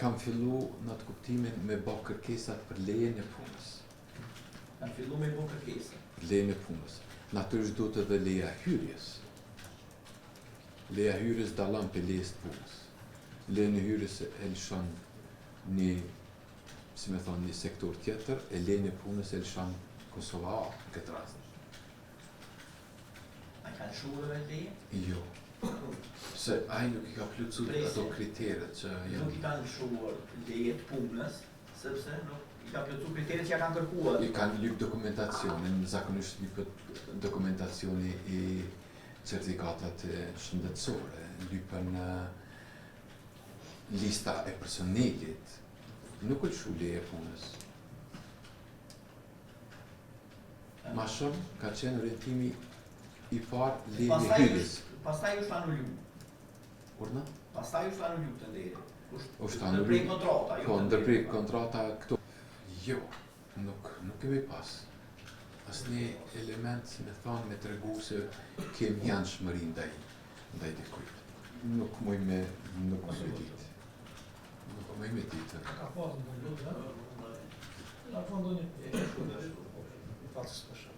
Kam fillu në atë kuptimin me bë kërkesat për lejen e punës. Kanë fillu me bë kërkesa. Lejen e punës. Natyrisht duhet edhe leja e hyrjes. Leja e hyrjes dallon për lejes të punës. Leja e hyrjes e lëshon një, si me thonë, një sektor tjetër, e lejen e punës e lëshon Kosova në këtë rast. A kanë shurë leje? Jo. Se ai nuk I ka plotësuar ato kriteret që janë. Nuk I kanë shurë leje të punës, sepse nuk I ka plotësuar kriteret që ja kanë kërkuar. I kanë lyp dokumentacionin, zakonisht lypet dokumentacioni I certifikatat shëndetësore, lypen lista e personelit, nuk lëshu leje e punës. Ma shumë ka qenë orientimi I parë leje e hyrjes. Pastaj është anulu. Urna? Pastaj është anulu të leje. Është anulu. Ndërprej kontrata. Po, ndërprej kontrata këto. Jo, nuk kemi pas. Asnjë element, si me thonë, me tregu se kemi janë ndaj dikujt. Nuk muj me ditë. Nuk muj me ditë. Ka pasur ndonjë lutë, na fondo një. Fatës për shkak.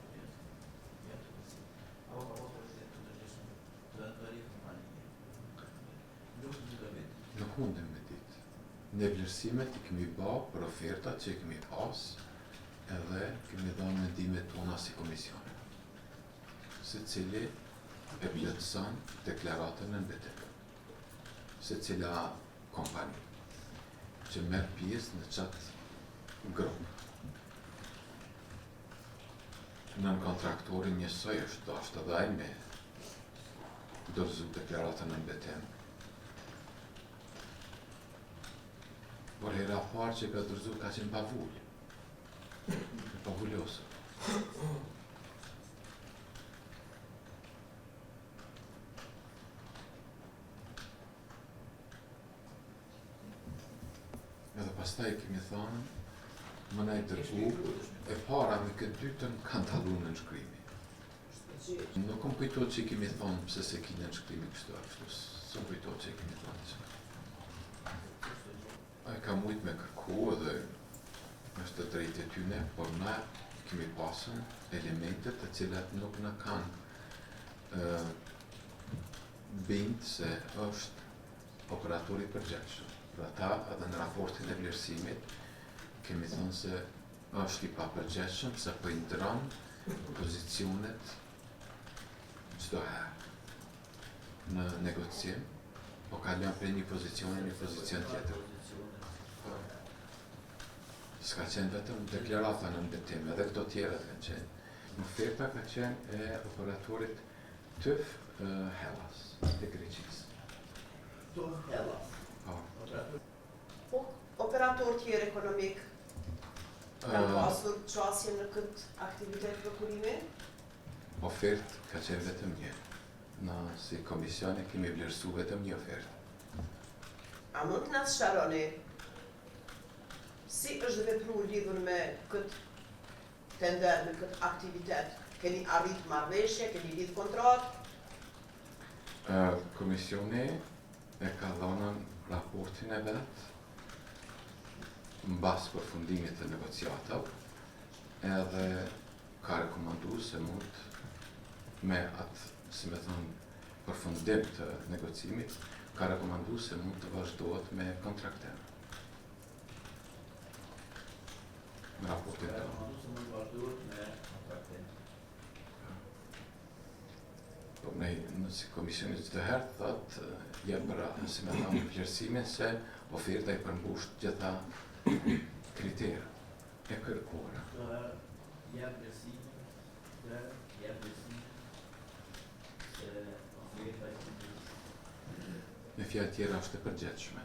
Nuk mundem me ditë. Ne vlerësimet I kemi bë për ofertat që I kemi pas, edhe kemi dhënë mendimet tona si komisione. Secili e plotëson deklaratën e mbetet. Secila kompani që merr pjesë në çat grup. Nën kontraktori njësoj është dashur edhe ai me dorëzu deklaratën e mbetem. Por hera parë që ka dorëzu ka qenë pavull. Pavullosë. Edhe pastaj kemi thënë, më na I dërgu, e para me këtë dytën kanë dallu në nënshkrimi. Nuk më kujtohet që kemi thonë pse se ki nënshkrimi kështu ashtu, s'm kujtohet që kemi thonë që. Ai ka mujt me kërku edhe është të drejtë e tyne, por na kemi pasën elementet të cilat nuk na kanë bindë se është operatori përgjithshëm. Pra ta edhe në raportin e vlerësimit kemi thënë se është I papërgjithshëm se po I ndron pozicionet çdo herë në negociim, po kalon prej një pozicioni në një pozicion tjetër. S'ka qenë vetëm deklarata në mbetim, edhe këto tjera kanë qenë. Oferta ka qenë e operatorit TÜV Hellas, të Greqisë. TÜV Hellas. Po, operator tjerë ekonomik kanë pasur qasje në këtë aktivitet prokurimi? Ofertë ka qenë vetëm një. Na si komisione kemi vlerësu vetëm një ofertë. A mund të na sqaroni si është vepruar lidhur me këtë tender, me këtë aktivitet? Keni arrit marrëveshje, keni lidh kontratë? Komisioni e ka dhënë raportin e vet mbas përfundimit të negociatave, edhe ka rekomanduar se mund me atë, si me thonë, përfundim të negocimit, ka rekomanduar se mund të vazhdohet me kontraktem. Në raportin Ka rekomanduar se mund të vazhdohet me kontraktem. Po ne si komisioni çdo herë thotë jam për si me thonë vlerësimin se oferta I përmbush gjitha kriteret e kërkuara. Jam besim se oferta I përmbush. Me fjalë tjera është e përgjithshme.